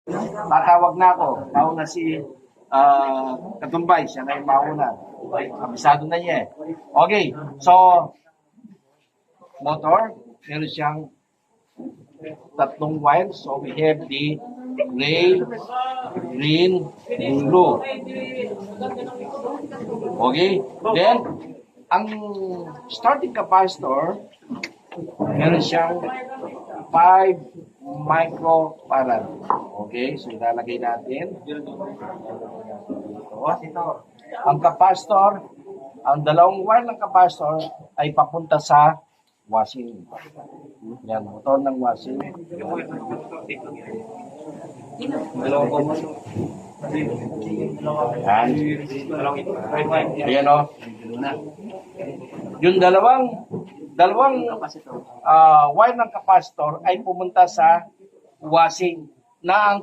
Tatawag na ako. Mauna si Katumbay. Siya na yung mauna. Kabisado na niya eh. Okay. So, motor. Meron siyang tatlong wires. So, we have the gray, green, blue. Okay. Then, ang starting capacitor, meron siyang 5 microfarad. Okay, so ilalagay natin. Ang capacitor, ang dalawang wire ng capacitor ay papunta sa washing. Yan, motor ng washing. Yan. Ayan o. Yung dalawang wire ng capacitor ay pumunta sa washing na ang